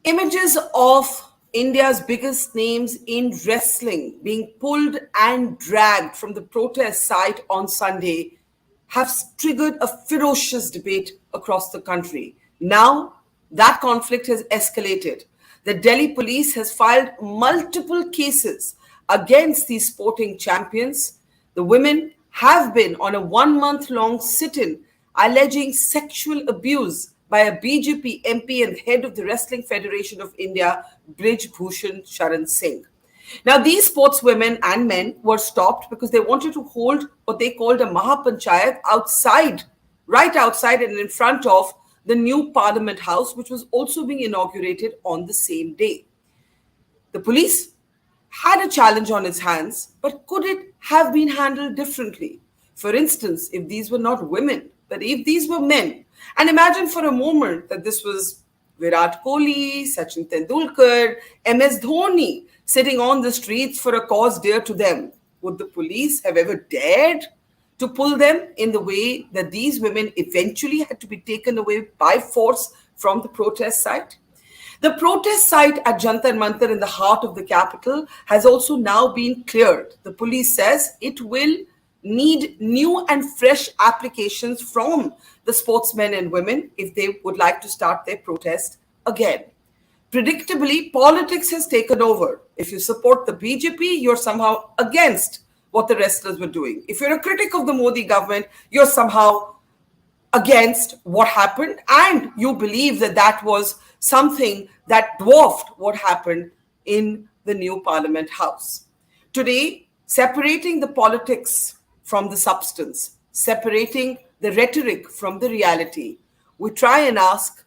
Images of India's biggest names in wrestling being pulled and dragged from the protest site on Sunday have triggered a ferocious debate across the country. Now, that conflict has escalated. The Delhi police has filed multiple cases against these sporting champions. The women have been on a 1 month long sit in alleging sexual abuse by a BJP MP and head of the Wrestling Federation of India, Brij Bhushan Sharan Singh. Now, these sportswomen and men were stopped because they wanted to hold what they called a Mahapanchayat outside, right outside and in front of the new Parliament House, which was also being inaugurated on the same day. The police had a challenge on its hands, but could it have been handled differently? For instance, if these were not women, but if these were men, and imagine for a moment that this was Virat Kohli, Sachin Tendulkar, MS Dhoni sitting on the streets for a cause dear to them, would the police have ever dared to pull them in the way that these women eventually had to be taken away by force from the protest site? The protest site at Jantar Mantar in the heart of the capital has also now been cleared. The police says it will need new and fresh applications from the sportsmen and women if they would like to start their protest again. Predictably, politics has taken over. If you support the BJP, you're somehow against what the wrestlers were doing. If you're a critic of the Modi government, you're somehow against what happened, and you believe that that was something that dwarfed what happened in the new Parliament House. Today, separating the politics from the substance, separating the rhetoric from the reality, we try and ask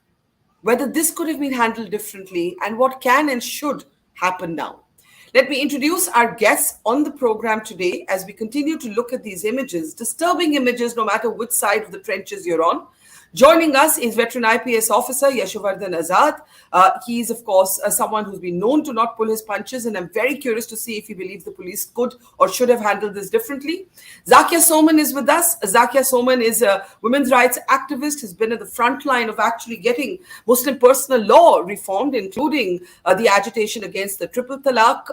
whether this could have been handled differently and what can and should happen now. Let me introduce our guests on the program today as we continue to look at these images, disturbing images no matter which side of the trenches you're on. Joining us is veteran IPS officer Yashovardhan Azad. He is, of course, someone who's been known to not pull his punches, and I'm very curious to see if he believes the police could or should have handled this differently. Zakia Soman is with us. Zakia Soman is a women's rights activist, has been at the front line of actually getting Muslim personal law reformed, including the agitation against the triple talaq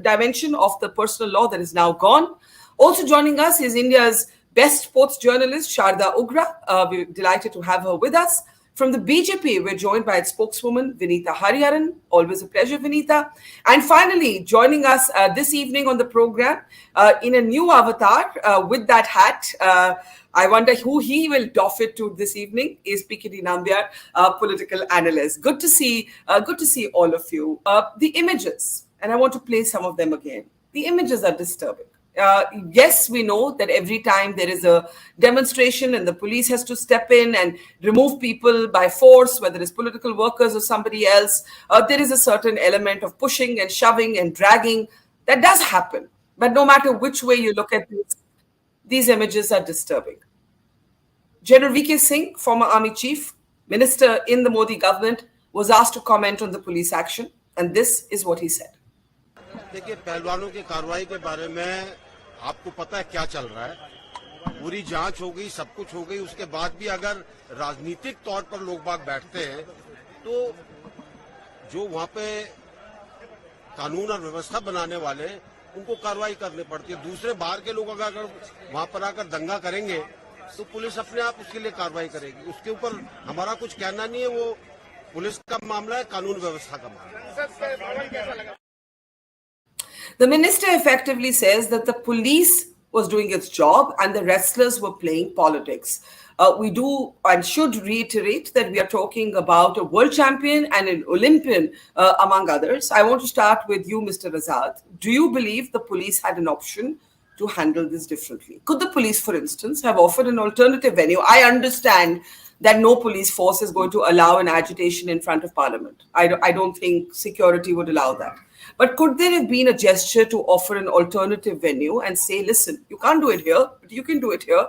dimension of the personal law that is now gone. Also joining us is India's best sports journalist, Sharda Ugra. We're delighted to have her with us. From the BJP, we're joined by its spokeswoman, Vinita Hariharan. Always a pleasure, Vinita. And finally, joining us this evening on the program in a new avatar with that hat, I wonder who he will doff it to this evening, is Piketi Nambiar, political analyst. Good to see all of you. The images, and I want to play some of them again. The images are disturbing. Yes, we know that every time there is a demonstration and the police has to step in and remove people by force, whether it's political workers or somebody else, there is a certain element of pushing and shoving and dragging. That does happen. But no matter which way you look at this, these images are disturbing. General V.K. Singh, former army chief, minister in the Modi government, was asked to comment on the police action. And this is what he said. देखिए, पहलवानों की कार्रवाई के बारे में आपको पता है क्या चल रहा है। पूरी जांच हो गई, सब कुछ हो गई, उसके बाद भी अगर राजनीतिक तौर पर लोग बाग बैठते हैं तो जो वहां पे कानून और व्यवस्था बनाने वाले उनको कार्रवाई करनी पड़ती है। दूसरे बाहर के लोग अगर वहां पर आकर दंगा करेंगे तो पुलिस अपने आप उसके लिए कार्रवाई करेगी। उसके ऊपर हमारा कुछ कहना नहीं है, वो पुलिस का मामला है, कानून व्यवस्था का मामला है। The minister effectively says that the police was doing its job and the wrestlers were playing politics. We do and should reiterate that we are talking about a world champion and an Olympian, among others. I want to start with you, Mr. Azad. Do you believe the police had an option to handle this differently? Could the police, for instance, have offered an alternative venue? I understand that no police force is going to allow an agitation in front of Parliament. I don't think security would allow that. But could there have been a gesture to offer an alternative venue and say, listen, you can't do it here, but you can do it here.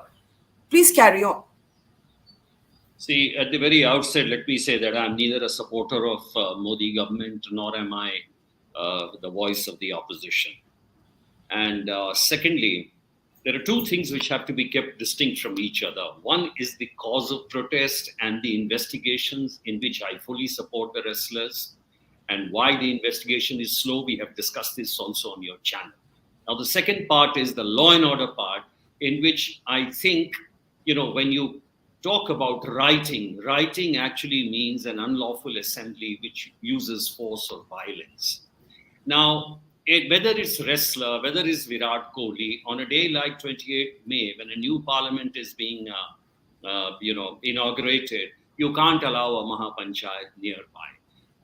Please carry on. See, at the very outset, let me say that I'm neither a supporter of Modi government, nor am I the voice of the opposition. And secondly, there are two things which have to be kept distinct from each other. One is the cause of protest and the investigations, in which I fully support the wrestlers, and why the investigation is slow. We have discussed this also on your channel. Now, the second part is the law and order part, in which I think, when you talk about rioting actually means an unlawful assembly which uses force or violence. Now, whether it's wrestler, whether it's Virat Kohli, on a day like 28th May, when a new parliament is being, inaugurated, you can't allow a Mahapanchayat nearby.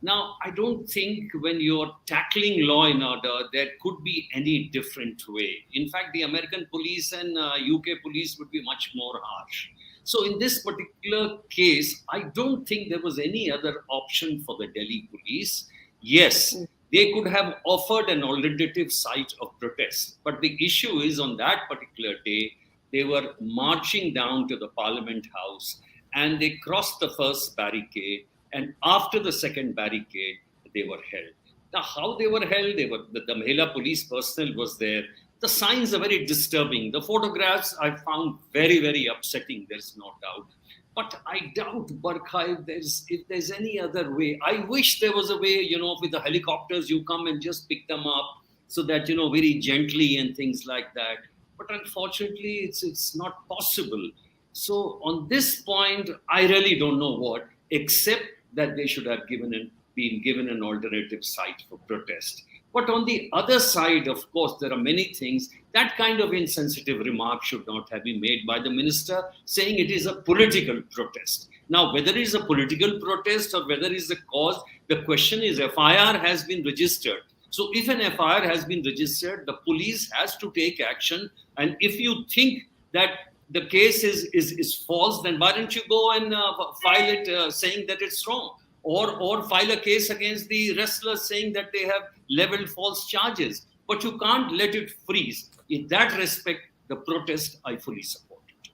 Now, I don't think when you're tackling law and order, there could be any different way. In fact, the American police and UK police would be much more harsh. So in this particular case, I don't think there was any other option for the Delhi police. Yes, they could have offered an alternative site of protest. But the issue is, on that particular day, they were marching down to the Parliament House and they crossed the first barricade. And after the second barricade, they were held. Now, how they were held, the Mahila police personnel was there. The signs are very disturbing. The photographs I found very, very upsetting, there's no doubt. But I doubt, Barkha, if there's any other way. I wish there was a way, with the helicopters, you come and just pick them up so that, very gently and things like that. But unfortunately, it's not possible. So on this point, I really don't know what, except that they should have been given an alternative site for protest. But on the other side, of course, there are many things. That kind of insensitive remark should not have been made by the minister, saying it is a political protest. Now, whether it is a political protest or whether it is a cause, the question is FIR has been registered. So if an FIR has been registered, the police has to take action. And if you think that the case is false, then why don't you go and file it saying that it's wrong? Or file a case against the wrestlers saying that they have leveled false charges. But you can't let it freeze. In that respect, the protest, I fully support it.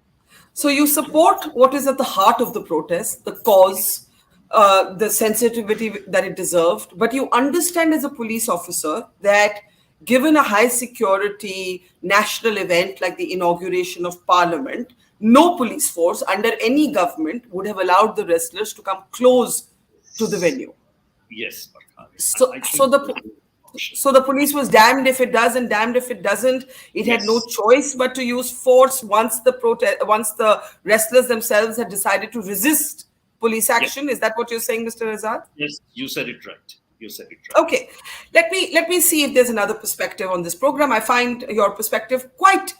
So you support what is at the heart of the protest, the cause, the sensitivity that it deserved. But you understand as a police officer that given a high security national event like the inauguration of Parliament, no police force under any government would have allowed the wrestlers to come close to the venue. Yes. So the police was damned if it does and damned if it doesn't. It had no choice but to use force once the wrestlers themselves had decided to resist police action. Yes. Is that what you're saying, Mr. Azad? Yes, you said it right. Okay, let me see if there's another perspective on this program. I find your perspective quite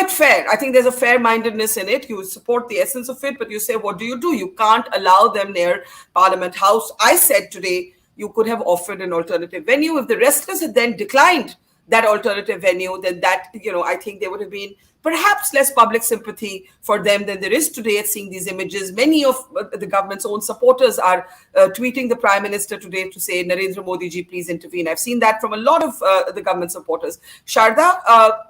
fair. I think there's a fair-mindedness in it. You support the essence of it, but you say, what do? You can't allow them near Parliament House. I said today you could have offered an alternative venue. If the wrestlers had then declined that alternative venue, then that, I think there would have been perhaps less public sympathy for them than there is today at seeing these images. Many of the government's own supporters are tweeting the Prime Minister today to say, Narendra Modi ji, please intervene. I've seen that from a lot of the government supporters. Sharda,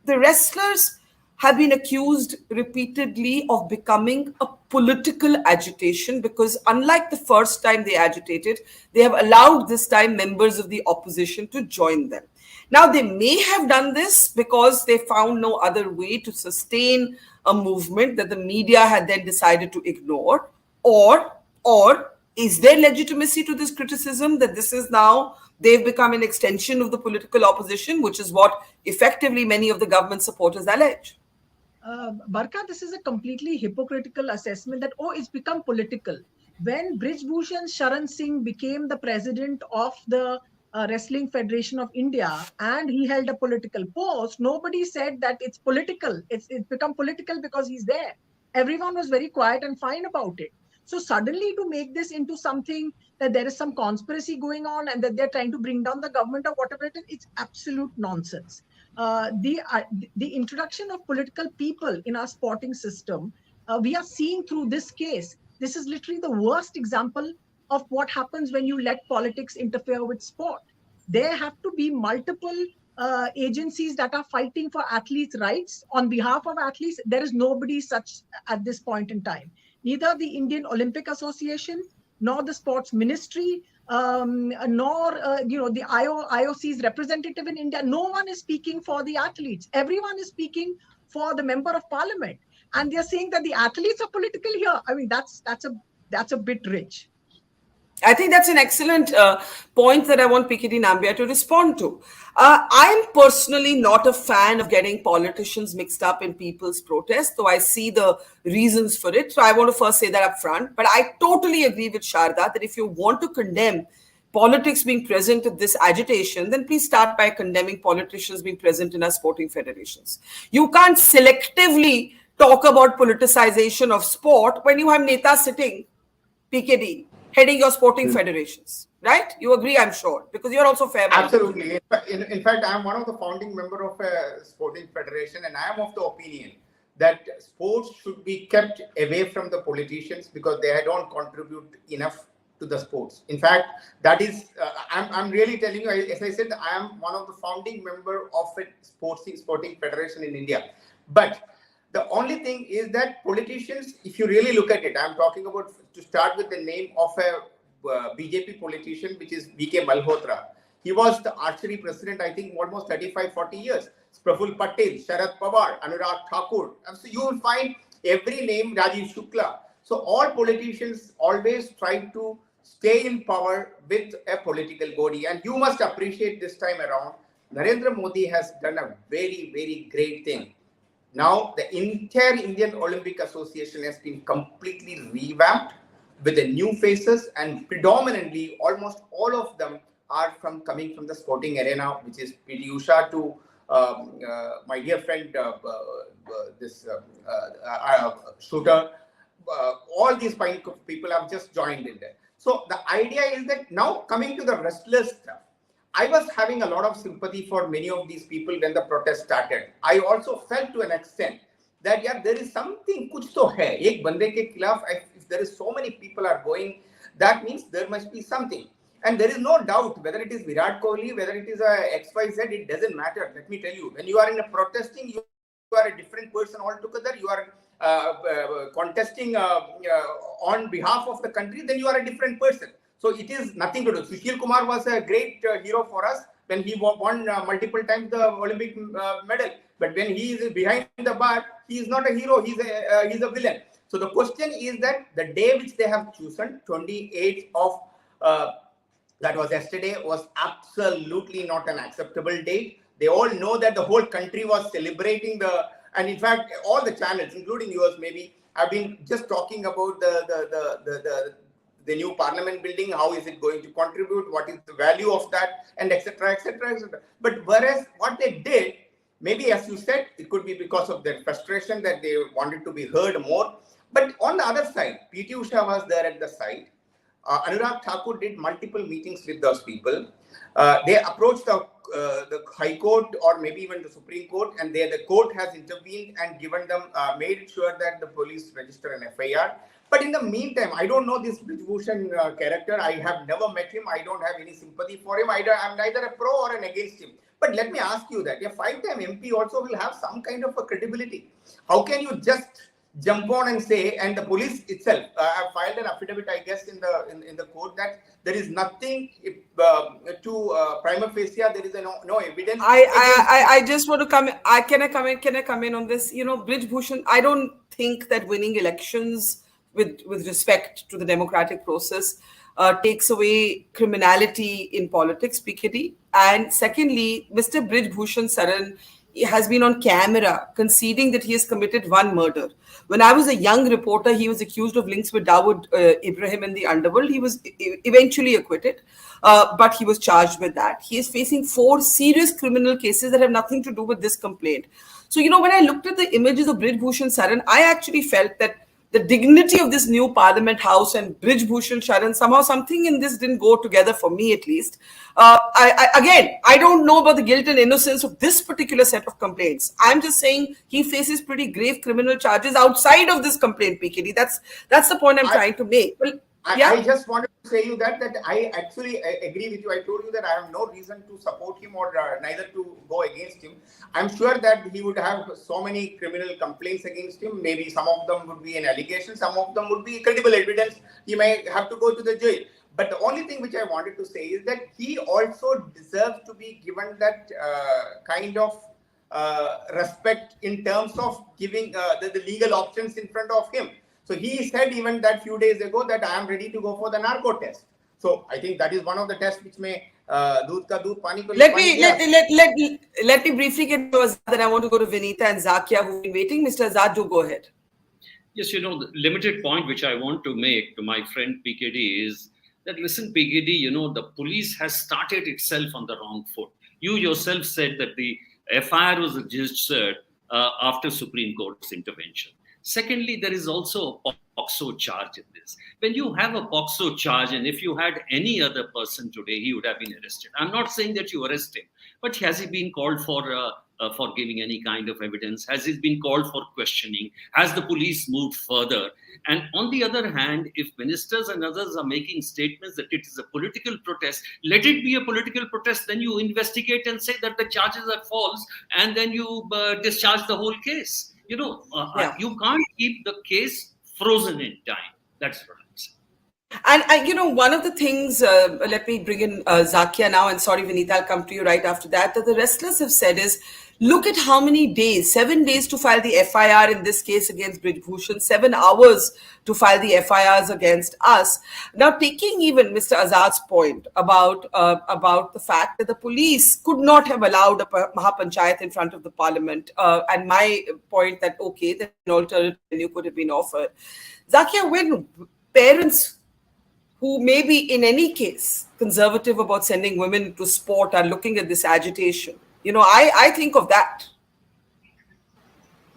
the wrestlers have been accused repeatedly of becoming a political agitation because unlike the first time they agitated, they have allowed this time members of the opposition to join them. Now, they may have done this because they found no other way to sustain a movement that the media had then decided to ignore, or is there legitimacy to this criticism that this is now they've become an extension of the political opposition, which is what effectively many of the government supporters allege? Barkha, this is a completely hypocritical assessment that, it's become political. When Brij Bhushan Sharan Singh became the president of the Wrestling Federation of India and he held a political post, nobody said that it's political. It's become political because he's there. Everyone was very quiet and fine about it. So suddenly to make this into something that there is some conspiracy going on and that they're trying to bring down the government or whatever it is, it's absolute nonsense. The introduction of political people in our sporting system, we are seeing through this case. This is literally the worst example of what happens when you let politics interfere with sport. There have to be multiple agencies that are fighting for athletes' rights on behalf of athletes. There is nobody such at this point in time. Neither the Indian Olympic Association, nor the sports ministry, nor the IOC's representative in India. No one is speaking for the athletes. Everyone is speaking for the member of parliament, and they're saying that the athletes are political here. I mean, that's a bit rich. I think that's an excellent point that I want Piketty Nambia to respond to. I'm personally not a fan of getting politicians mixed up in people's protests, though I see the reasons for it. So I want to first say that up front. But I totally agree with Sharda that if you want to condemn politics being present in this agitation, then please start by condemning politicians being present in our sporting federations. You can't selectively talk about politicization of sport when you have Neta sitting, PKD, heading your sporting federations, right? You agree, I'm sure, because you're also fair. Absolutely. In fact, I'm one of the founding member of a sporting federation, and I am of the opinion that sports should be kept away from the politicians because they don't contribute enough to the sports. In fact, that is, I'm really telling you, as I said, I am one of the founding member of a sporting federation in India. But the only thing is that politicians, if you really look at it, I'm talking about, to start with the name of a BJP politician, which is V.K. Malhotra. He was the archery president, I think, almost 35-40 years. Praful Patel, Sharad Pawar, Anurag Thakur. And so you will find every name, Rajiv Shukla. So all politicians always try to stay in power with a political body. And you must appreciate this time around, Narendra Modi has done a very, very great thing. Now, the entire Indian Olympic Association has been completely revamped with the new faces, and predominantly almost all of them are coming from the sporting arena, which is P.T. Usha to my dear friend, shooter. All these people have just joined in there. So the idea is that now coming to the wrestlers stuff, I was having a lot of sympathy for many of these people when the protest started. I also felt to an extent that there is something, kuch to hai. Ek bande ke khilaf, if there is so many people are going, that means there must be something. And there is no doubt whether it is Virat Kohli, whether it is XYZ, it doesn't matter. Let me tell you, when you are in a protesting, you are a different person altogether. You are contesting on behalf of the country, then you are a different person. So it is nothing to do. Sushil Kumar was a great hero for us when he won multiple times the Olympic medal. But when he is behind the bar, he is not a hero. He's a villain. So the question is that the day which they have chosen, 28th of that was yesterday, was absolutely not an acceptable date. They all know that the whole country was celebrating and in fact, all the channels, including yours, maybe, have been just talking about the new parliament building, how is it going to contribute, what is the value of that, and etc., etc., etc. But whereas what they did, maybe as you said, it could be because of their frustration that they wanted to be heard more. But on the other side, P.T. Usha was there at the side. Anurag Thakur did multiple meetings with those people. They approached the High Court or maybe even the Supreme Court, and the court has intervened and given them, made sure that the police register an FIR. But in the meantime, I don't know this Brij Bhushan character. I have never met him. I don't have any sympathy for him. I'm neither a pro or an against him. But let me ask you that a 5-time MP also will have some kind of a credibility. How can you just jump on and say, and the police itself have filed an affidavit, I guess, in the court that there is nothing to prima facie, there is no evidence. I just want to come in. Can I come in on this? Brij Bhushan, I don't think that winning elections with respect to the democratic process takes away criminality in politics, PKD. And secondly, Mr. Brij Bhushan Saran has been on camera conceding that he has committed one murder. When I was a young reporter, he was accused of links with Dawood Ibrahim in the underworld. He was eventually acquitted, but he was charged with that. He is facing 4 serious criminal cases that have nothing to do with this complaint. So, when I looked at the images of Brij Bhushan Saran, I actually felt that the dignity of this new Parliament House and Brij Bhushan Sharan, somehow something in this didn't go together for me, at least. I don't know about the guilt and innocence of this particular set of complaints. I'm just saying he faces pretty grave criminal charges outside of this complaint, PKD. That's the point I'm trying to make. Well, I just wanted to say you that I actually agree with you. I told you that I have no reason to support him or neither to go against him. I'm sure that he would have so many criminal complaints against him. Maybe some of them would be an allegation, some of them would be credible evidence. He may have to go to the jail. But the only thing which I wanted to say is that he also deserves to be given that kind of respect in terms of giving the legal options in front of him. So he said even that few days ago that I am ready to go for the narco test. So I think that is one of the tests which may doodh ka doodh pani ko let me briefly get to Azad, then I want to go to Vinita and Zakia who've been waiting. Mr. Azad, do go ahead. Yes, the limited point which I want to make to my friend PKD is that, listen, PKD, the police has started itself on the wrong foot. You yourself said that the FIR was registered after Supreme Court's intervention. Secondly, there is also a POCSO charge in this. When you have a POCSO charge, and if you had any other person today, he would have been arrested. I'm not saying that you arrest him, but has he been called for giving any kind of evidence? Has he been called for questioning? Has the police moved further? And on the other hand, if ministers and others are making statements that it is a political protest, let it be a political protest. Then you investigate and say that the charges are false, and then you discharge the whole case. You can't keep the case frozen in time. That's what I'm saying. And one of the things, let me bring in Zakia now, and sorry, Vinita, I'll come to you right after that the wrestlers have said is, look at how many days, 7 days to file the FIR in this case against Brij Bhushan, 7 hours to file the FIRs against us. Now, taking even Mr. Azad's point about the fact that the police could not have allowed a Mahapanchayat in front of the parliament, and my point that, okay, then an alternative venue could have been offered. Zakia, when parents who may be in any case conservative about sending women to sport are looking at this agitation, I think of that.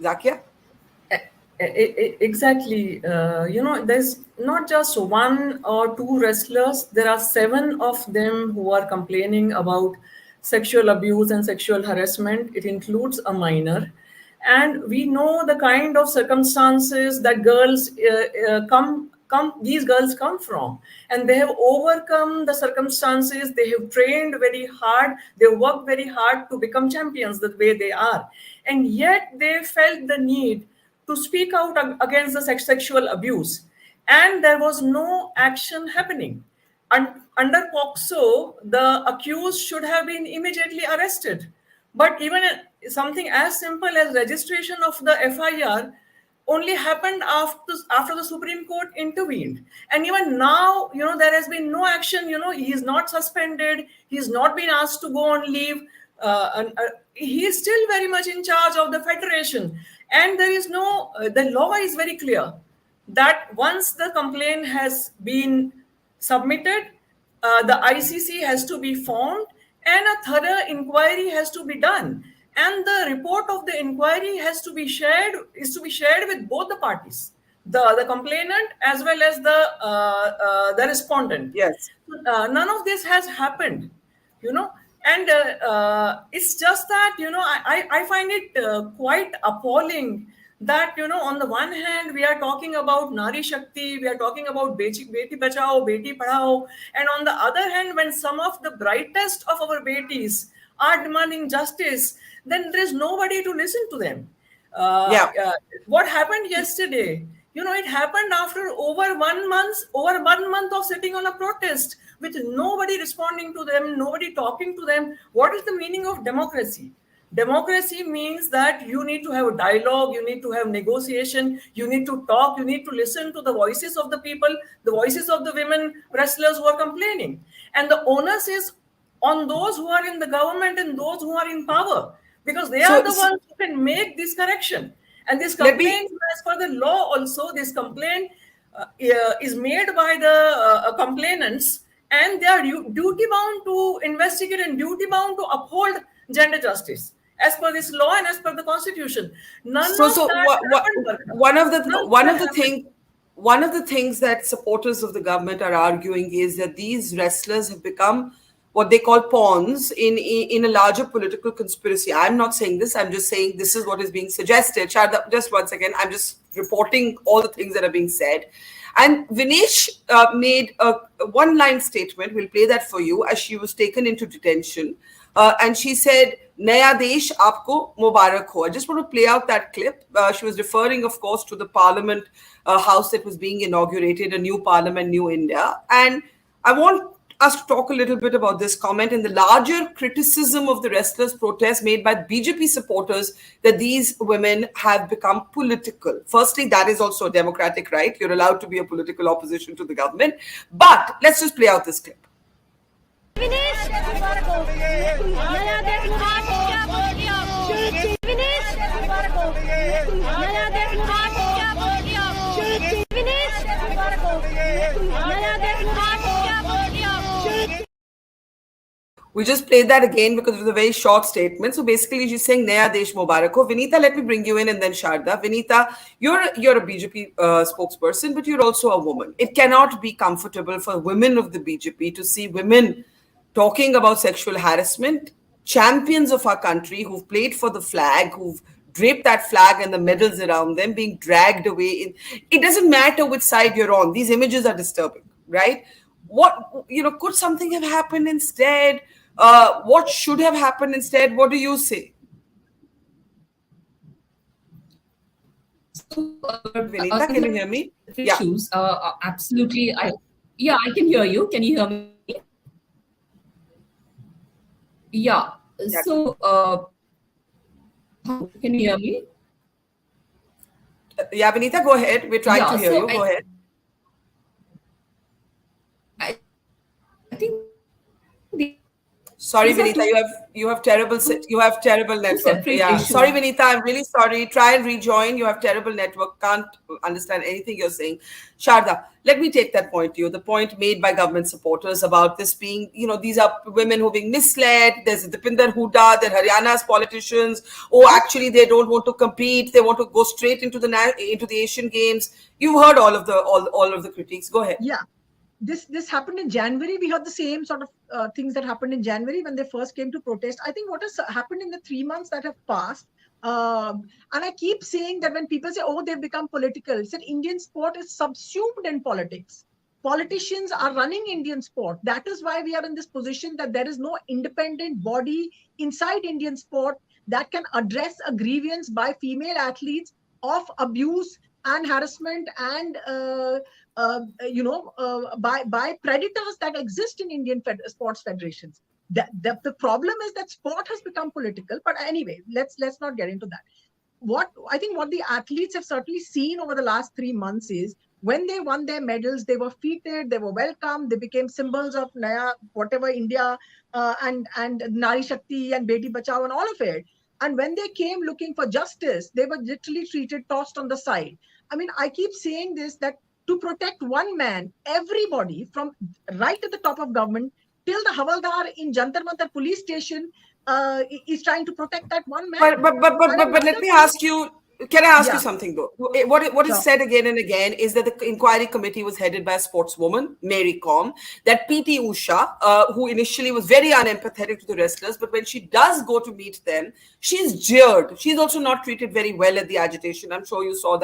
Zakia? Exactly. There's not just 1 or 2 wrestlers. There are 7 of them who are complaining about sexual abuse and sexual harassment. It includes a minor. And we know the kind of circumstances that these girls come from, and they have overcome the circumstances. They have trained very hard, they worked very hard to become champions the way they are, and yet they felt the need to speak out against the sexual abuse, and there was no action happening. Under POCSO, the accused should have been immediately arrested, but even something as simple as registration of the FIR only happened after the Supreme Court intervened. And even now, there has been no action. He is not suspended. He's not been asked to go on leave. He is still very much in charge of the federation. And there is the law is very clear that once the complaint has been submitted, the ICC has to be formed and a thorough inquiry has to be done. And the report of the inquiry is to be shared with both the parties, the complainant as well as the respondent. Yes. None of this has happened, and it's just that, I find it quite appalling that, on the one hand, we are talking about Nari Shakti, we are talking about Beti Bachao, Beti Padhao, and on the other hand, when some of the brightest of our betis are demanding justice, then there is nobody to listen to them. What happened yesterday? It happened after over 1 month of sitting on a protest with nobody responding to them, nobody talking to them. What is the meaning of democracy? Democracy means that you need to have a dialogue, you need to have negotiation, you need to talk, you need to listen to the voices of the people, the voices of the women wrestlers who are complaining. And the onus is on those who are in the government and those who are in power, because they are the ones who can make this correction. And this complaint, as per the law also, this complaint is made by the complainants, and they are duty-bound to investigate and duty-bound to uphold gender justice as per this law and as per the constitution. One of the things that supporters of the government are arguing is that these wrestlers have become what they call pawns in a larger political conspiracy. I'm not saying this. I'm just saying this is what is being suggested. Sharda, just once again, I'm just reporting all the things that are being said. And Vinesh made a one-line statement. We'll play that for you as she was taken into detention. And she said, Naya Desh Aapko Mubarak Ho. I just want to play out that clip. She was referring, of course, to the parliament house that was being inaugurated, a new parliament, new India. And I want us to talk a little bit about this comment and the larger criticism of the restless protest made by BJP supporters that these women have become political. Firstly, that is also a democratic right. You're allowed to be a political opposition to the government. But let's just play out this clip. We just played that again because it was a very short statement. So basically, she's saying Naya Desh Mubarak Ho. Vinita, let me bring you in, and then Sharda. Vinita, you're a BJP spokesperson, but you're also a woman. It cannot be comfortable for women of the BJP to see women talking about sexual harassment, champions of our country who've played for the flag, who've draped that flag and the medals around them, being dragged away. It doesn't matter which side you're on. These images are disturbing, right? Could something have happened instead? What should have happened instead? What do you say? So, Vinita, can you hear me? Issues, absolutely. I can hear you. Can you hear me? Yeah. So, can you hear me? Yeah, Vinita, go ahead. We're trying to hear you. Go ahead. I think. Sorry, Vinita, you have terrible network. Yeah, sorry, Vinita, I'm really sorry. Try and rejoin. You have terrible network. Can't understand anything you're saying. Sharda, let me take that point to you. The point made by government supporters about this being, these are women who are being misled. There's Dipinder Hooda, they're Haryana's politicians. Oh, actually, they don't want to compete. They want to go straight into the Asian Games. You've heard all of the critiques. Go ahead. Yeah. This happened in January. We heard the same sort of things that happened in January when they first came to protest. I think what has happened in the 3 months that have passed, and I keep saying that when people say, oh, they've become political, it's that Indian sport is subsumed in politics. Politicians are running Indian sport. That is why we are in this position that there is no independent body inside Indian sport that can address a grievance by female athletes of abuse and harassment and by predators that exist in Indian sports federations. The problem is that sport has become political. But anyway, let's not get into that. What the athletes have certainly seen over the last 3 months is when they won their medals, they were feted, they were welcomed, they became symbols of Naya, whatever India and Nari Shakti and Beti Bachao and all of it. And when they came looking for justice, they were literally tossed on the side. I mean, I keep saying this, that to protect one man, everybody from right at the top of government till the Havaldar in Jantar Mantar police station is trying to protect that one man. But let me ask you, can I ask you something though? What is said again and again is that the inquiry committee was headed by a sportswoman, Mary Com, that PT Usha, who initially was very unempathetic to the wrestlers, but when she does go to meet them, she's jeered. She's also not treated very well at the agitation. I'm sure you saw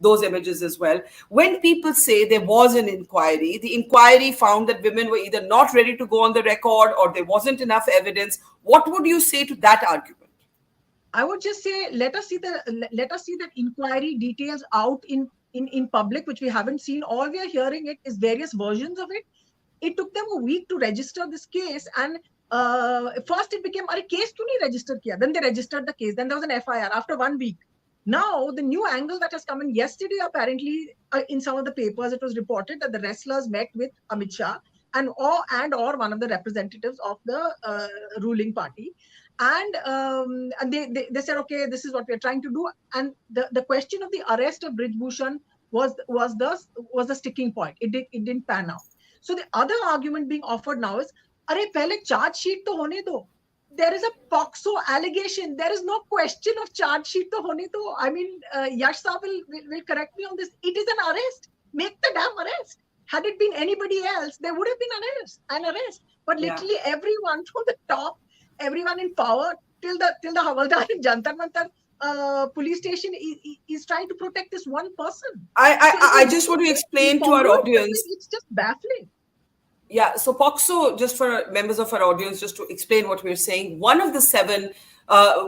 those images as well. When people say there was an inquiry, the inquiry found that women were either not ready to go on the record or there wasn't enough evidence. What would you say to that argument? I would just say, let us see that inquiry details out in public, which we haven't seen. All we are hearing is various versions of it. It took them a week to register this case, and first it became, case kyun nahi register kiya? Then they registered the case. Then there was an FIR after 1 week. Now, the new angle that has come in yesterday, apparently, in some of the papers, it was reported that the wrestlers met with Amit Shah or one of the representatives of the ruling party. And they said, okay, this is what we're trying to do. And the question of the arrest of Brij Bhushan was the sticking point. It didn't pan out. So the other argument being offered now is, pehle charge sheet to hone do. There is a POXO allegation. There is no question of charge sheet to hone do. I mean, Yash Saab will correct me on this. It is an arrest. Make the damn arrest. Had it been anybody else, there would have been an arrest. But literally everyone from the top, everyone in power till the Havaldar in Jantar Mantar police station is trying to protect this one person. I just want to explain to our audience. It's just baffling. Yeah, so POXO, just for members of our audience, just to explain what we're saying, one of the 7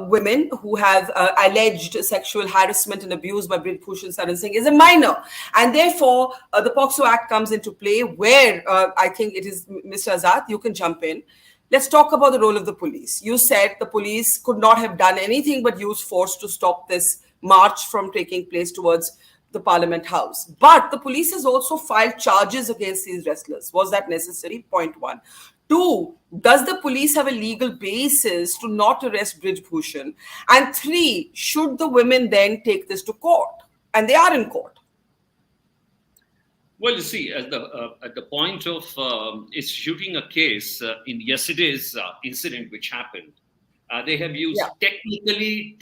women who have alleged sexual harassment and abuse by Brij Bhushan Sharan Singh is a minor. And therefore, the POXO Act comes into play where I think it is Mr. Azad, you can jump in. Let's talk about the role of the police. You said the police could not have done anything but use force to stop this march from taking place towards the Parliament House. But the police has also filed charges against these wrestlers. Was that necessary? Point 1. 2, does the police have a legal basis to not arrest Brij Bhushan? And 3, should the women then take this to court? And they are in court. Well, you see, at the point of instituting a case in yesterday's incident which happened, they have used technically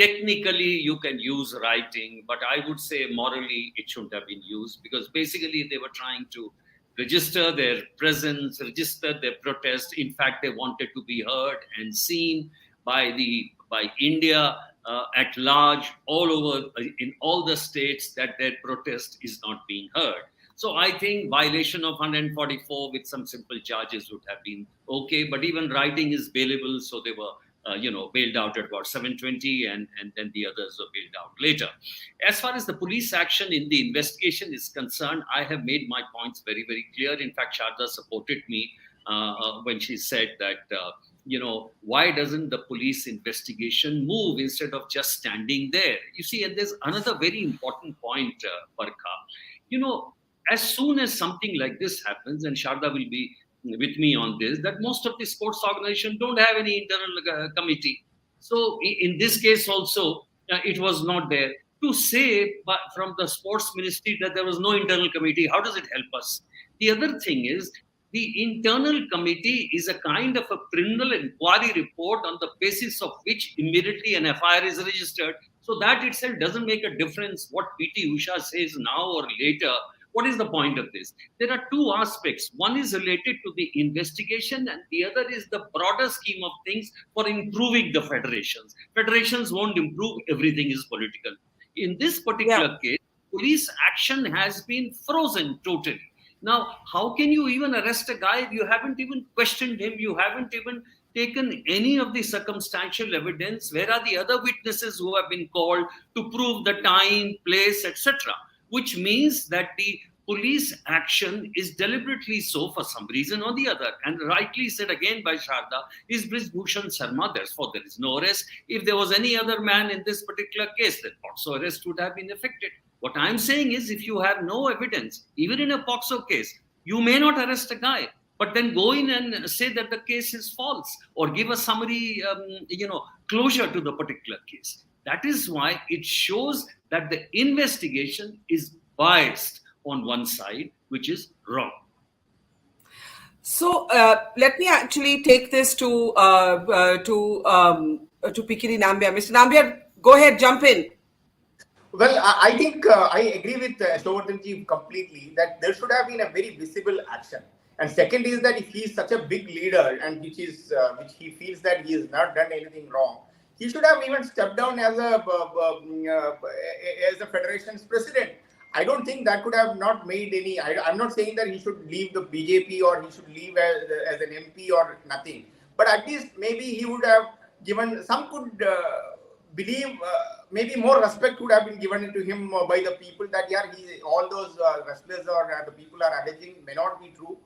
you can use writing, but I would say morally it shouldn't have been used, because basically they were trying to register their presence, register their protest. In fact, they wanted to be heard and seen by India at large, all over in all the states, that their protest is not being heard. So I think violation of 144 with some simple charges would have been okay, but even writing is bailable, so they were bailed out at about 7:20, and then the others were bailed out later. As far as the police action in the investigation is concerned, I have made my points very, very clear. In fact, Sharda supported me when she said that, why doesn't the police investigation move instead of just standing there? You see, and there's another very important point, Barkha. As soon as something like this happens, and Sharda will be with me on this, that most of the sports organizations don't have any internal committee. So in this case also, it was not there. To say from the sports ministry that there was no internal committee, how does it help us? The other thing is, the internal committee is a kind of a criminal inquiry report on the basis of which immediately an FIR is registered. So that itself doesn't make a difference what PT Usha says now or later. What is the point of this? There are 2 aspects. One is related to the investigation, and the other is the broader scheme of things for improving the federations. Federations won't improve, everything is political. In this particular case, police action has been frozen totally. Now, how can you even arrest a guy? You haven't even questioned him. You haven't even taken any of the circumstantial evidence. Where are the other witnesses who have been called to prove the time, place, etc.? Which means that the police action is deliberately so for some reason or the other. And rightly said again by Sharda, is Brij Bhushan Sharma, therefore there is no arrest. If there was any other man in this particular case, then POXO arrest would have been effected. What I'm saying is, if you have no evidence, even in a POXO case, you may not arrest a guy, but then go in and say that the case is false, or give a summary, closure to the particular case. That is why it shows that the investigation is biased on one side, which is wrong. So let me actually take this to Pikiri Nambiar. Mr. Nambiar, go ahead, jump in. Well, I think I agree with Shovardhanji completely that there should have been a very visible action. And second is that if he is such a big leader, and which he feels that he has not done anything wrong, he should have even stepped down as a federation's president. I don't think that could have not made any. I'm not saying that he should leave the BJP or he should leave as an MP or nothing. But at least maybe he would have given, some could believe, maybe more respect would have been given to him by the people that, all those wrestlers or the people are alleging may not be true.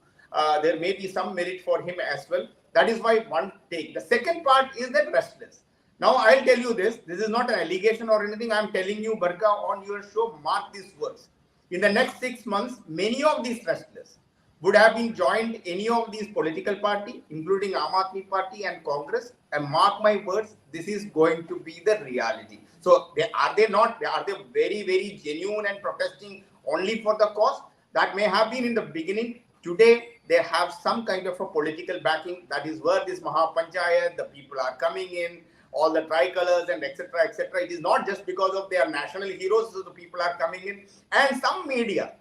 There may be some merit for him as well. That is why one take. The second part is that wrestlers. Now, I'll tell you this. This is not an allegation or anything. I'm telling you, Barkha, on your show, mark these words. In the next 6 months, many of these wrestlers would have been joined any of these political party, including Aam Aadmi Party and Congress. And mark my words, this is going to be the reality. So, are they very, very genuine and protesting only for the cause? That may have been in the beginning. Today, they have some kind of a political backing. That is where this Mahapanchayat, the people are coming in, all the tricolors and etc., etc. It is not just because of their national heroes, so the people are coming in. And some media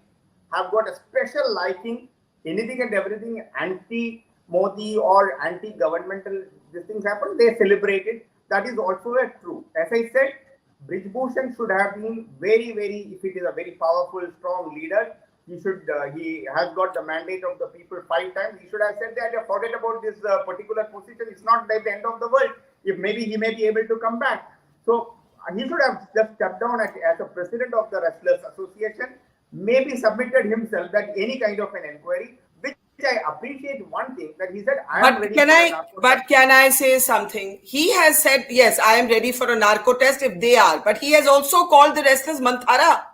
have got a special liking, anything and everything anti-Modi or anti-governmental, these things happen, they celebrate it. That is also true. As I said, Brij Bhushan should have been very, very, if it is a very powerful, strong leader, he has got the mandate of the people 5 times. He should have said that, forget about this particular position. It's not like the end of the world. If maybe he may be able to come back. So he should have just stepped down as a president of the Wrestlers Association, maybe submitted himself that any kind of an inquiry, which I appreciate one thing that he said, I am But ready can for a I? narco But test. can I say something? He has said yes. I am ready for a narco test if they are. But he has also called the wrestlers Manthara.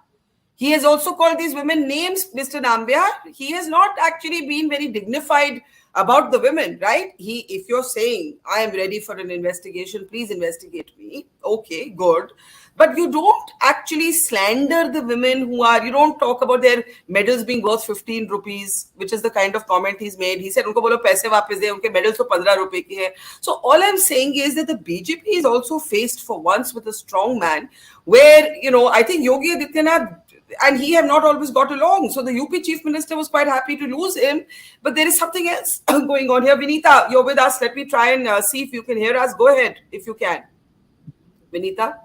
He has also called these women names, Mr. Nambiar. He has not actually been very dignified about the women, right? If you're saying, I am ready for an investigation, please investigate me. Okay, good. But you don't actually slander the women you don't talk about their medals being worth 15 rupees, which is the kind of comment he's made. He said, unko bolo paise wapas de, unke medals to 15 rupees ki hai. So all I'm saying is that the BJP is also faced for once with a strong man where, I think Yogi Adityanath and he have not always got along. So the UP chief minister was quite happy to lose him. But there is something else going on here. Vinita, you're with us. Let me try and see if you can hear us. Go ahead if you can. Vinita?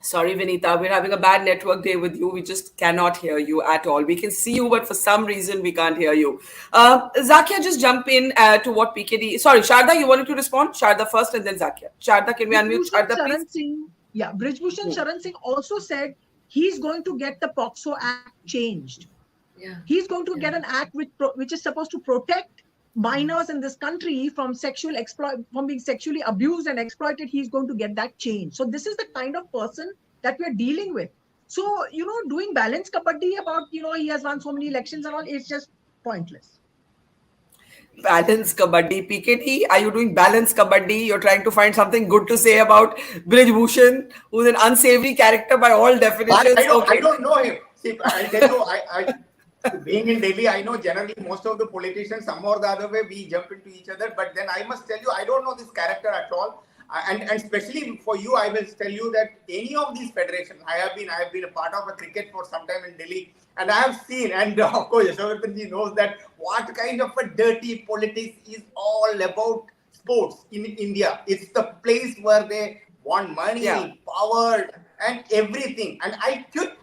Sorry, Vinita, we're having a bad network day with you. We just cannot hear you at all. We can see you, but for some reason, we can't hear you. Zakia, just jump in to what PKD... Sorry, Sharda, you wanted to respond? Sharda first and then Zakia. Sharda, can we unmute Sharda, please? Brij Bhushan Sharan Singh also said he's going to get the POXO Act changed. Yeah. He's going to get an act which is supposed to protect minors in this country from being sexually abused and exploited. He's going to get that change. So this is the kind of person that we're dealing with. So, doing balance kabaddi about, he has won so many elections and all, it's just pointless. Balance kabaddi. PKT, are you doing balance kabaddi? You're trying to find something good to say about Brij Bhushan, who's an unsavory character by all definitions. I don't know him. See, I'll tell you, being in Delhi, I know generally most of the politicians, some or the other way, we jump into each other. But then I must tell you, I don't know this character at all. And especially for you, I will tell you that any of these federations, I have been a part of a cricket for some time in Delhi, and I have seen, and of course, Yashovardhanji knows that what kind of a dirty politics is all about sports in India. It's the place where they want money, power, and everything. And I quit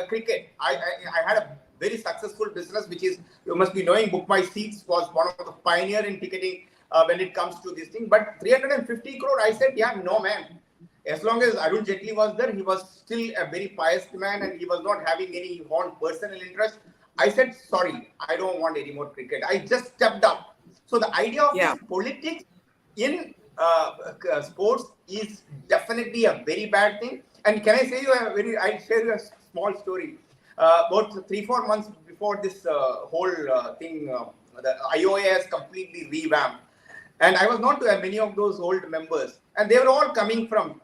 cricket. I had a very successful business, which is, you must be knowing, Book My Seats was one of the pioneer in ticketing when it comes to this thing. But 350 crore, I said, no, man. As long as Arun Jaitley was there, he was still a very pious man and he was not having any own personal interest. I said, sorry, I don't want any more cricket. I just stepped up. So the idea of this politics in sports is definitely a very bad thing. And can I say you I'll share you a small story. About 3-4 months before this whole thing, the IOA has completely revamped. And I was not to many of those old members. And they were all coming from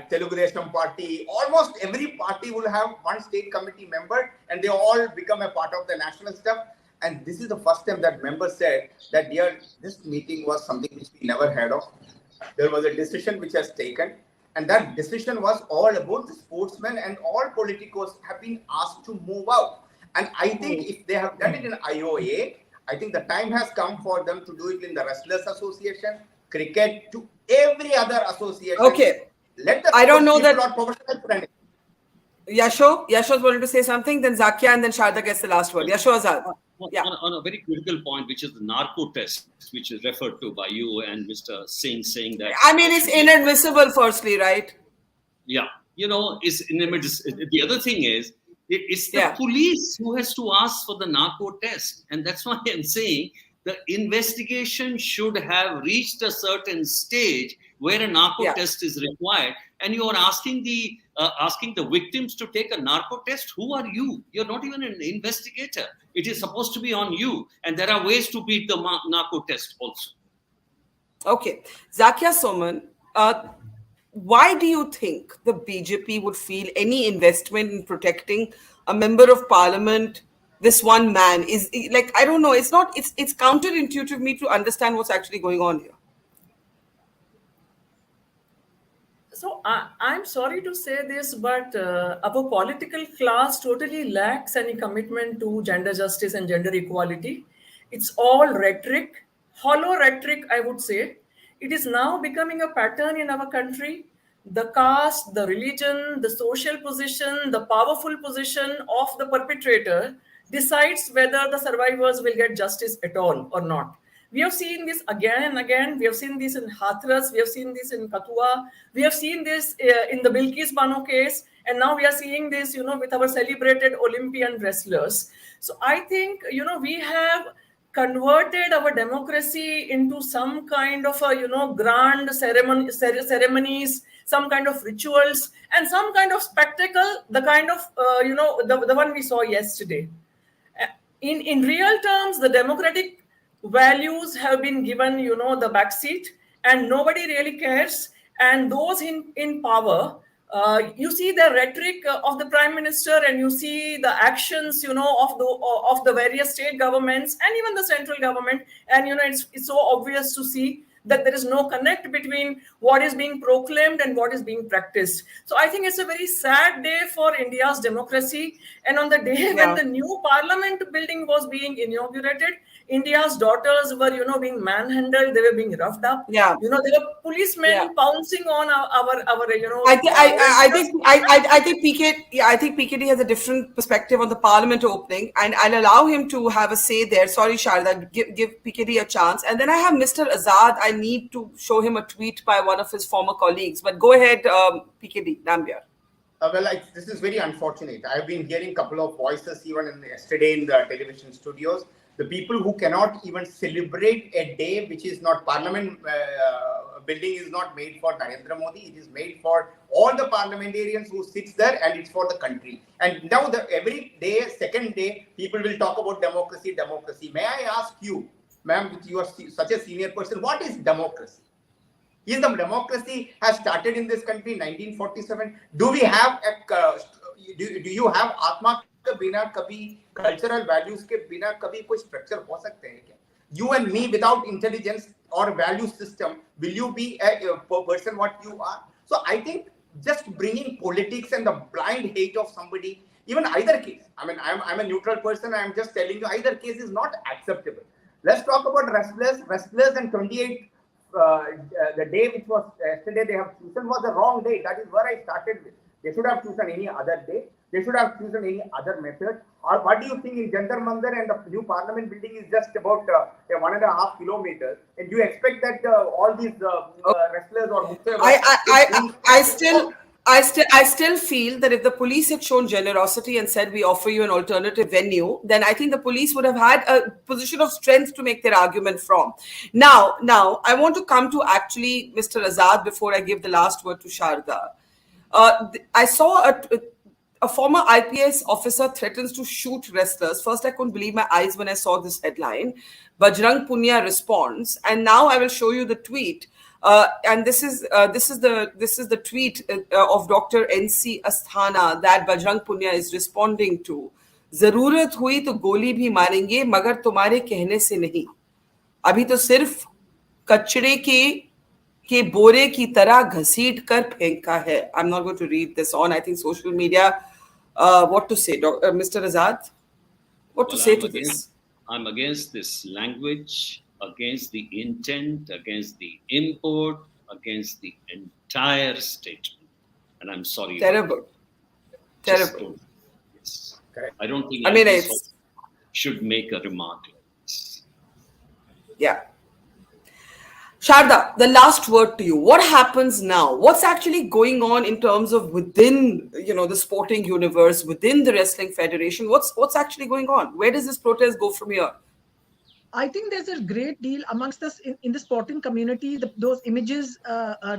Telugu Desam party. Almost every party will have one state committee member and they all become a part of the national stuff. And this is the first time that member said that, this meeting was something which we never heard of. There was a decision which has taken. And that decision was all about the sportsmen, and all politicos have been asked to move out. And I think if they have done it in IOA, I think the time has come for them to do it in the Wrestlers Association, cricket, to every other association. Okay. I don't know that. Yasho's wanted to say something, then Zakia, and then Sharda gets the last word. Yasho Azad. On a very critical point, which is the narco test, which is referred to by you and Mr. Singh, saying that... I mean, it's inadmissible, firstly, right? Yeah. It's inadmissible. The other thing is, it's the police who has to ask for the narco test. And that's why I'm saying the investigation should have reached a certain stage where a narco test is required. And you are asking the victims to take a narco test. Who are you? You're not even an investigator. It is supposed to be on you. And there are ways to beat the narco test also. Okay. Zakia Soman, why do you think the BJP would feel any investment in protecting a member of parliament, this one man? Is like, I don't know. It's counterintuitive me to understand what's actually going on here. So I'm sorry to say this, but our political class totally lacks any commitment to gender justice and gender equality. It's all rhetoric, hollow rhetoric, I would say. It is now becoming a pattern in our country. The caste, the religion, the social position, the powerful position of the perpetrator decides whether the survivors will get justice at all or not. We have seen this again and again. We have seen this in Hathras. We have seen this in Kathua. We have seen this in the Bilkis Bano case. And now we are seeing this, with our celebrated Olympian wrestlers. So I think, we have converted our democracy into some kind of a, grand ceremonies, some kind of rituals, and some kind of spectacle, the kind of, the one we saw yesterday. In real terms, the democratic values have been given, the backseat, and nobody really cares. And those in power, you see the rhetoric of the prime minister, and you see the actions, of the various state governments and even the central government, and it's so obvious to see that there is no connect between what is being proclaimed and what is being practiced. So I think it's a very sad day for India's democracy. And on the day when the new parliament building was being inaugurated, India's daughters were, being manhandled. They were being roughed up. Yeah. There were policemen pouncing on our I think PKD has a different perspective on the parliament opening, and I'll allow him to have a say there. Sorry, Sharda, give PKD a chance. And then I have Mr. Azad. I need to show him a tweet by one of his former colleagues. But go ahead, PKD, Nambiar. This is very unfortunate. I've been hearing a couple of voices even yesterday in the television studios. The people who cannot even celebrate a day which is not parliament building is not made for Narendra Modi. It is made for all the parliamentarians who sits there, and it's for the country. And now every day, second day, people will talk about democracy. May I ask you, ma'am, you are such a senior person, what is democracy? Is the democracy has started in this country in 1947? Do we have do you have Atma के बिना कभी cultural values के बिना कभी कोई structure हो सकते हैं क्या? You and me without intelligence or value system, will you be a person what you are? So I think just bringing politics and the blind hate of somebody, even either case. I mean, I'm a neutral person. I'm just telling you either case is not acceptable. Let's talk about wrestlers and 28. The day which was yesterday they have chosen was the wrong day. That is where I started with. They should have chosen any other day. They should have chosen any other method. Or what do you think in Jantar Mantar and the new parliament building is just about 1.5 kilometers, and you expect that all these wrestlers or I still feel that if the police had shown generosity and said we offer you an alternative venue, then I think the police would have had a position of strength to make their argument from. Now I want to come to actually Mr. Azad before I give the last word to Sharda. I saw a former IPS officer threatens to shoot wrestlers. First, I couldn't believe my eyes when I saw this headline. Bajrang Punia responds, and now I will show you the tweet. And this is the tweet of Dr. NC Asthana that Bajrang Punia is responding to. जरूरत हुई तो गोली भी मारेंगे मगर तुम्हारे कहने से नहीं. अभी तो सिर्फ कचरे के बोरे की तरह घसीट कर फेंका है. I'm not going to read this on. I think social media. What to say, Mr. Azad? What to say to this? I'm against this language, against the intent, against the import, against the entire statement. And I'm sorry. Terrible. Yes. I don't think I should make a remark like this. Yeah. Sharda, the last word to you. What happens now? What's actually going on in terms of within, the sporting universe, within the Wrestling Federation? What's actually going on? Where does this protest go from here? I think there's a great deal amongst us in the sporting community. Those images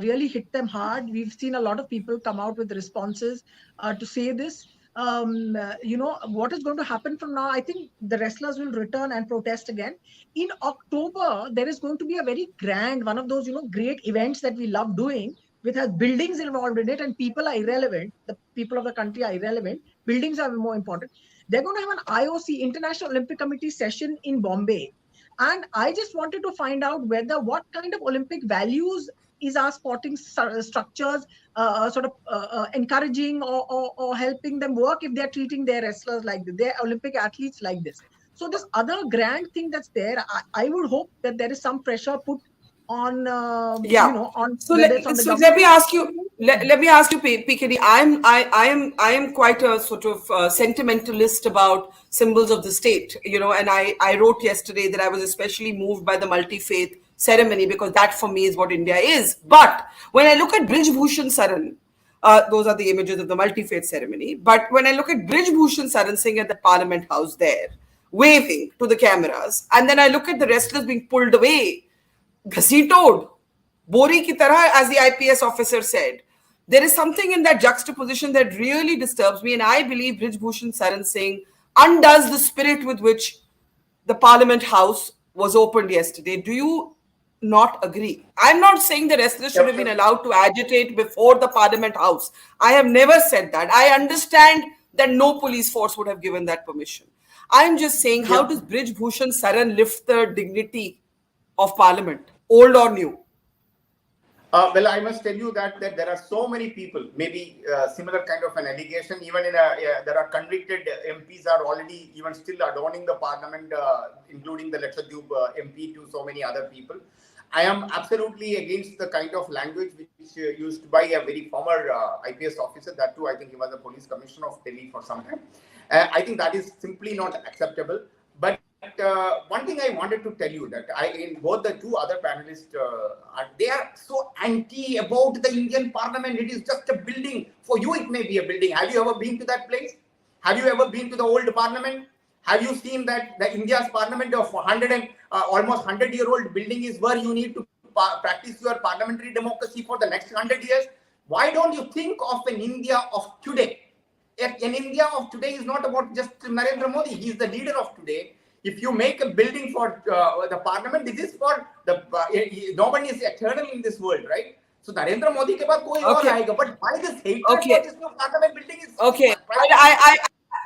really hit them hard. We've seen a lot of people come out with responses to say this. What is going to happen from now? I think the wrestlers will return and protest again. In October, there is going to be a very grand, one of those, great events that we love doing, which has buildings involved in it, and people are irrelevant. The people of the country are irrelevant. Buildings are more important. They're going to have an IOC, International Olympic Committee session in Bombay. And I just wanted to find out what kind of Olympic values is our sporting structures encouraging or helping them work if they're treating their wrestlers like this, their Olympic athletes like this? So this other grand thing that's there, I would hope that there is some pressure put on, on So whether it's on the let government. me ask you. Let me ask you, PKD. I am quite a sort of sentimentalist about symbols of the state. And I wrote yesterday that I was especially moved by the multi-faith ceremony because that for me is what India is. But when I look at Brij Bhushan Saran, those are the images of the multi-faith ceremony. But when I look at Brij Bhushan Saran Singh at the Parliament House there, waving to the cameras, and then I look at the wrestlers being pulled away, घसीटोड, Bori ki tarah, as the IPS officer said, there is something in that juxtaposition that really disturbs me, and I believe Brij Bhushan Saran Singh undoes the spirit with which the Parliament House was opened yesterday. Do you not agree? I'm not saying the wrestlers should have been allowed to agitate before the Parliament House. I have never said that. I understand that no police force would have given that permission. I'm just saying, how does Brij Bhushan Saran lift the dignity of Parliament, old or new? Well, I must tell you that there are so many people, maybe similar kind of an allegation. Even there are convicted MPs are already even still adorning the Parliament, including the Lakshadweep MP to so many other people. I am absolutely against the kind of language which used by a very former IPS officer. That too, I think he was the police commissioner of Delhi for some time. I think that is simply not acceptable. But one thing I wanted to tell you that in both the two other panelists, they are so anti about the Indian Parliament. It is just a building. For you, it may be a building. Have you ever been to that place? Have you ever been to the old Parliament? Have you seen that the India's Parliament of almost 100-year-old building is where you need to practice your parliamentary democracy for the next 100 years? Why don't you think of an India of today? An India of today is not about just Narendra Modi. He is the leader of today. If you make a building for the parliament, this is for the nobody is eternal in this world, right? So Narendra Modi ke baad koi aur aayega, but why this hatred for this new parliament building is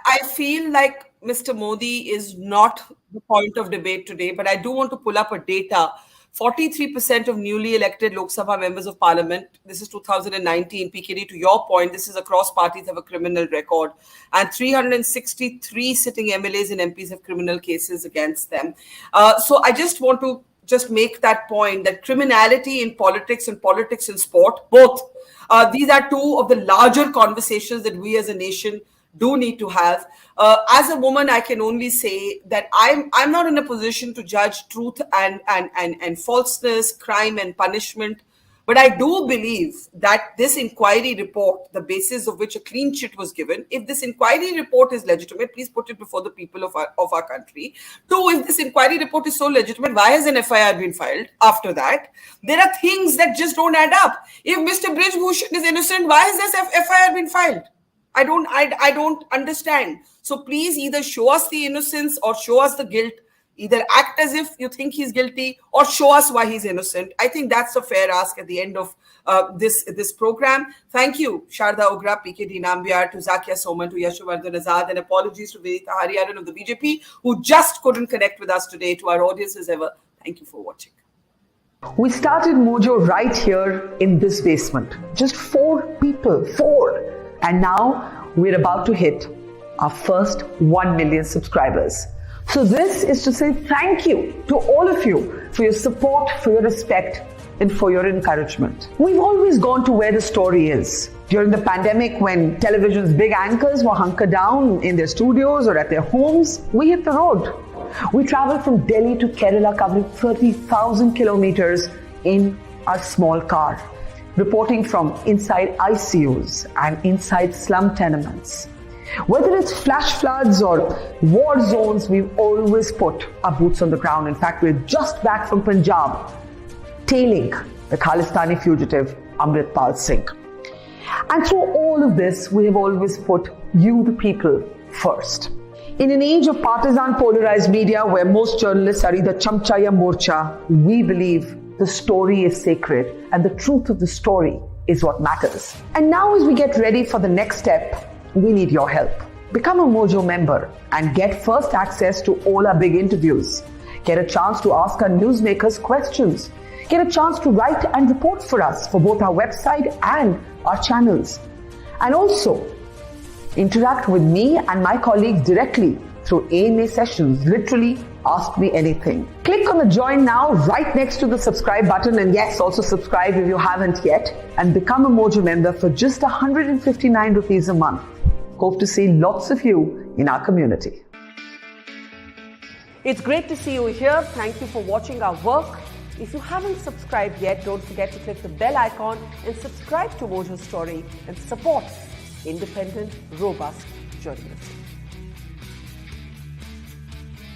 I feel like Mr. Modi is not the point of debate today, but I do want to pull up a data. 43% of newly elected Lok Sabha members of Parliament, this is 2019, PKD, to your point, this is across parties, have a criminal record, and 363 sitting MLAs and MPs have criminal cases against them. So I just want to make that point that criminality in politics and politics in sport, both, these are two of the larger conversations that we as a nation do need to have. As a woman, I can only say that I'm not in a position to judge truth and falseness, crime and punishment. But I do believe that this inquiry report, the basis of which a clean chit was given, if this inquiry report is legitimate, please put it before the people of our country. Two, if this inquiry report is so legitimate, why has an FIR been filed after that? There are things that just don't add up. If Mr. Brij Bhushan is innocent, why has this FIR been filed? I don't understand. So please either show us the innocence or show us the guilt. Either act as if you think he's guilty or show us why he's innocent. I think that's a fair ask at the end of this program. Thank you, Sharda Ogra, PKD Nambiar, to Zakia Soman, to Yashwardhan Azad, and apologies to Vinita Hariharan of the BJP, who just couldn't connect with us today. To our audience as ever, thank you for watching. We started Mojo right here in this basement. Just 4 people, 4. And now we're about to hit our first 1 million subscribers. So this is to say thank you to all of you for your support, for your respect, and for your encouragement. We've always gone to where the story is. During the pandemic, when television's big anchors were hunkered down in their studios or at their homes, we hit the road. We traveled from Delhi to Kerala, covering 30,000 kilometers in our small car, reporting from inside ICUs and inside slum tenements. Whether it's flash floods or war zones, we've always put our boots on the ground. In fact, we're just back from Punjab, tailing the Khalistani fugitive Amritpal Singh. And through all of this, we have always put you, the people, first. In an age of partisan polarized media where most journalists are either chamcha ya morcha, we believe the story is sacred and the truth of the story is what matters. And now as we get ready for the next step, we need your help. Become a Mojo member and get first access to all our big interviews. Get a chance to ask our newsmakers questions. Get a chance to write and report for us for both our website and our channels. And also, interact with me and my colleagues directly through AMA sessions. Literally, ask me anything. Click on the join now right next to the subscribe button, and yes, also subscribe if you haven't yet, and become a Mojo member for just 159 rupees a month. Hope to see lots of you in our community. It's great to see you here. Thank you for watching our work. If you haven't subscribed yet, don't forget to click the bell icon and subscribe to Mojo Story and support independent, robust journalism.